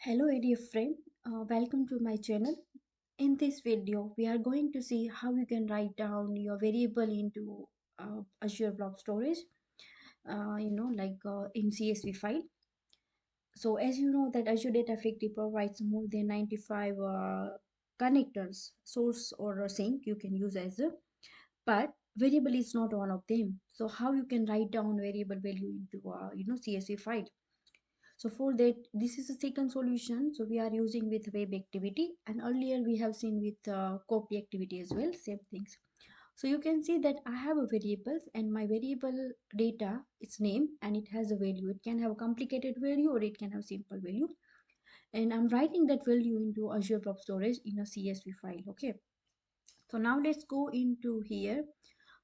Hello ADF friend, welcome to my channel. In this video, we are going to see how you can write down your variable into Azure Blob Storage, in CSV file. So as you know that Azure Data Factory provides more than 95 connectors, source or a sink you can use as a, but variable is not one of them. So how you can write down variable value into CSV file? So for that, this is a second solution. So we are using with web activity, and earlier we have seen with copy activity as well, same things. So you can see that I have a variables and my variable data, its name, and it has a value. It can have a complicated value or it can have simple value. And I'm writing that value into Azure Blob Storage in a CSV file. Okay. So now let's go into here.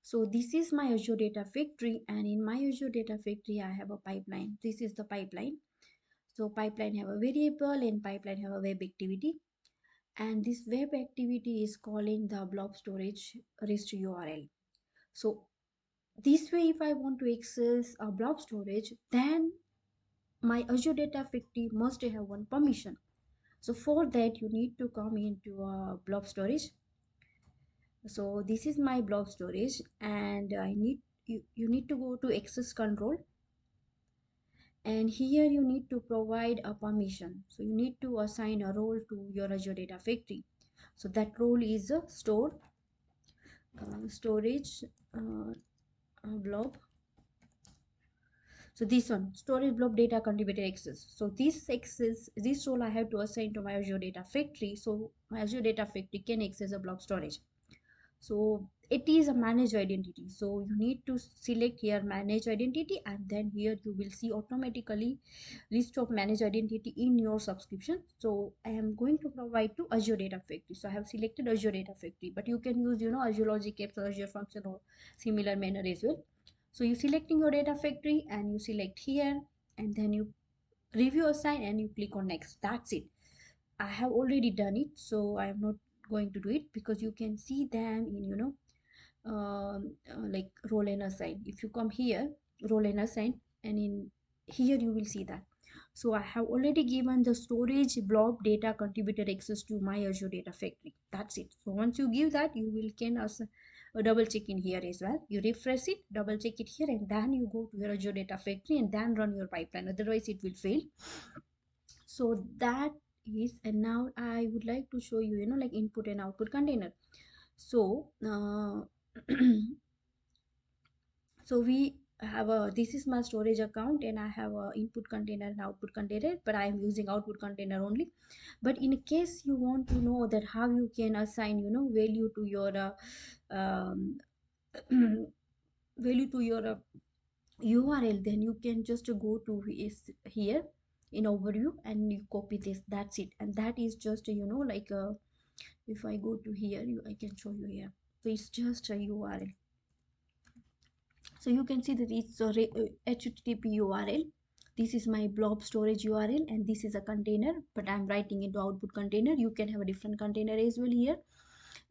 So this is my Azure Data Factory, and in my Azure Data Factory, I have a pipeline. This is the pipeline. So pipeline have a variable and pipeline have a web activity. And this web activity is calling the blob storage REST URL. So this way, if I want to access a blob storage, then my Azure Data Factory must have one permission. So for that, you need to come into a blob storage. So this is my blob storage, and you need to go to access control, and here you need to provide a permission. So you need to assign a role to your Azure Data Factory. So that role is a storage blob. So this one, storage blob data contributor access. So this role I have to assign to my Azure Data Factory. So my Azure Data Factory can access a blob storage. So it is a manage identity. So you need to select here manage identity, and then here you will see automatically list of manage identity in your subscription. So I am going to provide to Azure Data Factory. So I have selected Azure Data Factory, but you can use Azure Logic Apps or Azure Function or similar manner as well. So you selecting your data factory and you select here, and then you review assign and you click on next. That's it. I have already done it, so I am not going to do it because you can see them in like role and assign. If you come here, role and assign, and in here you will see that. So I have already given the storage blob data contributor access to my Azure Data Factory. That's it. So once you give that, you will can double check in here as well. You refresh it, double check it here, and then you go to your Azure Data Factory and then run your pipeline. Otherwise, it will fail. So that is, and now I would like to show you, like input and output container. So so we have a, this is my storage account, and I have a input container and output container, but I am using output container only. But in case you want to know that how you can assign value to your um, value to your URL, then you can just go to here in overview and you copy this. That's it. And that is just if I go to here, I can show you here. So it's just a URL. So you can see that it's a HTTP URL. This is my blob storage URL, and this is a container, but I'm writing into output container. You can have a different container as well here.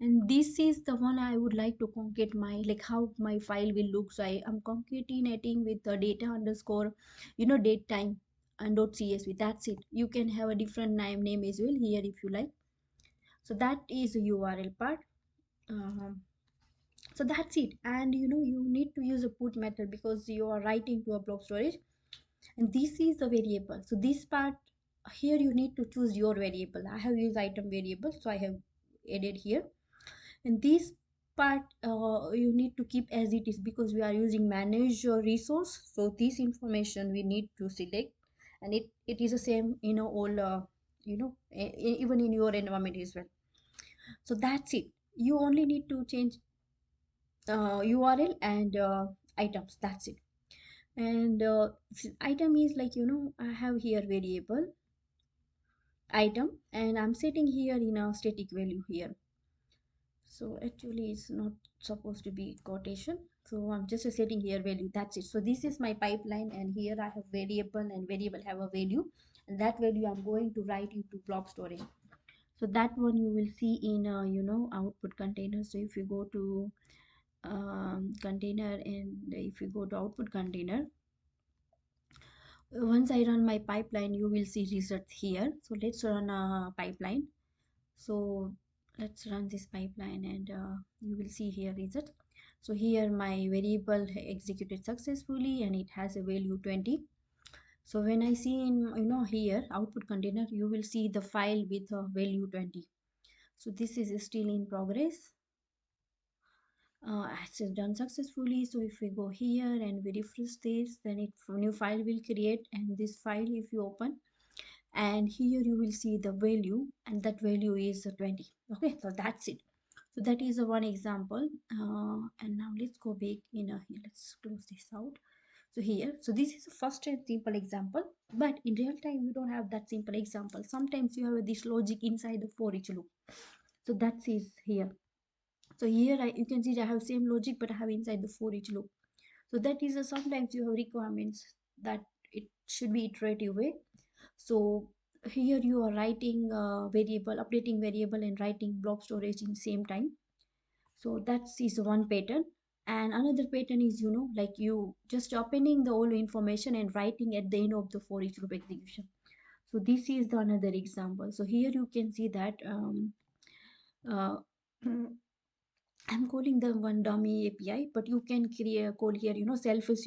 And this is the one I would like to concat my, like how my file will look. So I am concatenating with the data underscore, date time and .csv. That's it. You can have a different name as well here if you like. So that is the URL part. So that's it. And you need to use a put method because you are writing to a blob storage, and this is the variable. So this part here you need to choose your variable. I have used item variable, so I have added here. And this part you need to keep as it is because we are using manage your resource. So this information we need to select, and it is the same all even in your environment as well. So that's it. You only need to change URL and items. That's it. And item is like I have here variable item, and I'm setting here in a static value here. So actually it's not supposed to be quotation, so I'm just setting here value. That's it. So this is my pipeline, and here I have variable, and variable have a value, and that value I'm going to write into blob storage. So that one you will see in output container. So if you go to container, and if you go to output container, Once I run my pipeline, you will see results here. So let's run a pipeline. So let's run this pipeline, and you will see here result. So here my variable executed successfully and it has a value 20. So when I see in here output container, you will see the file with a value 20. So this is still in progress. Access done successfully. So if we go here and we refresh this, then it new file will create, and this file if you open, and here you will see the value, and that value is 20. Okay, so that's it. So that is one example. And now let's go back in here. Let's close this out. So here, so this is the first and simple example, but in real time you don't have that simple example. Sometimes you have this logic inside the for each loop. So that is here. So here you can see I have same logic, but I have inside the for each loop. So that is sometimes you have requirements that it should be iterative way. So here you are writing variable, updating variable and writing blob storage in same time. So that is one pattern. And another pattern is, like you just opening the all information and writing at the end of the for each loop execution. So this is the another example. So here you can see that uh, I'm calling them one dummy API, but you can create a call here, Salesforce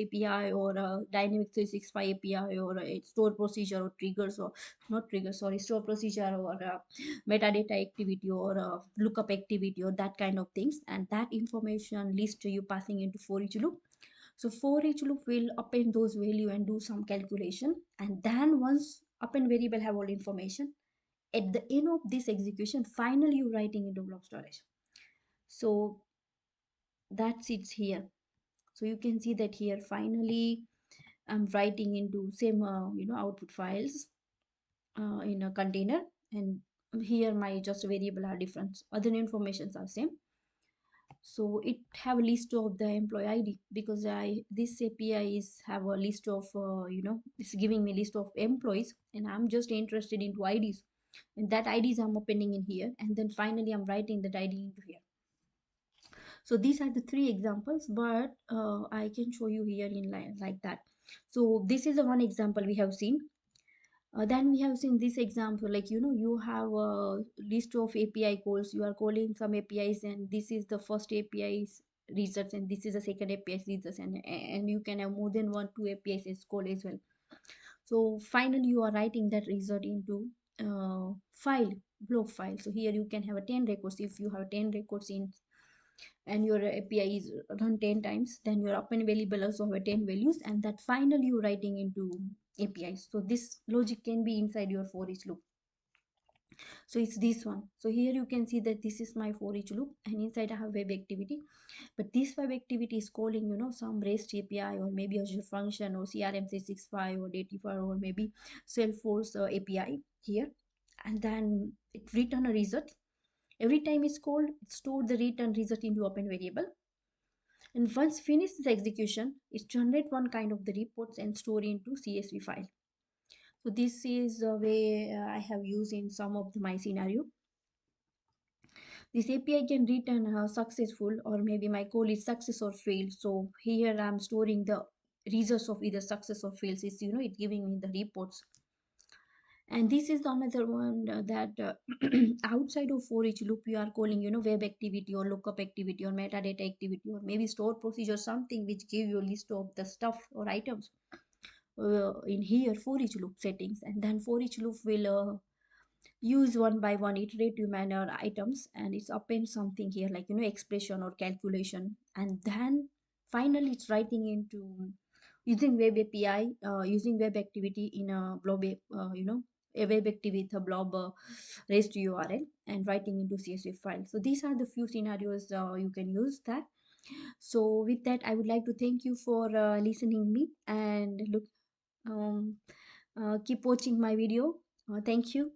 API or a Dynamics 365 API or a store procedure or triggers or not triggers, sorry, store procedure or a metadata activity or a lookup activity or that kind of things. And that information list you passing into for each loop. So for each loop will append those value and do some calculation. And then once append variable have all information, at the end of this execution, finally you writing into blob storage. So that's it here. So you can see that here finally I'm writing into same output files in a container, and here my just variable are different, other informations are same. So it have a list of the employee ID, because I this API is have a list of it's giving me list of employees, and I'm just interested into IDs, and that IDs I'm opening in here, and then finally I'm writing that ID into here. So these are the three examples, but I can show you here in line like that. So this is the one example we have seen. Then we have seen this example, like you have a list of API calls, you are calling some APIs, and this is the first API's results, and this is the second API's results, and you can have more than one two APIs as call as well. So finally you are writing that result into file, blob file. So here you can have a 10 records. If you have 10 records in and your API is run 10 times, then your append variable also have 10 values, and that finally you writing into APIs. So this logic can be inside your for each loop. So it's this one. So here you can see that this is my for each loop, and inside I have web activity. But this web activity is calling, some REST API or maybe Azure function or CRM 365 or Datify or maybe Salesforce API here. And then it return a result. Every time it's called, it store the return result into open variable. And once finished this execution, it generate one kind of the reports and store into CSV file. So this is a way I have used in some of my scenario. This API can return successful, or maybe my call is success or fail. So here I'm storing the results of either success or fails. It's it giving me the reports. And this is another one that outside of for each loop you are calling web activity or lookup activity or metadata activity or maybe store procedure, something which give you a list of the stuff or items in here for each loop settings, and then for each loop will use one by one iterative manner items, and it's append something here like expression or calculation, and then finally it's writing into using web API, using web activity in a blob a web activity with a blob REST URL and writing into CSV file. So these are the few scenarios you can use that. So with that, I would like to thank you for listening me, and look um, keep watching my video. Thank you.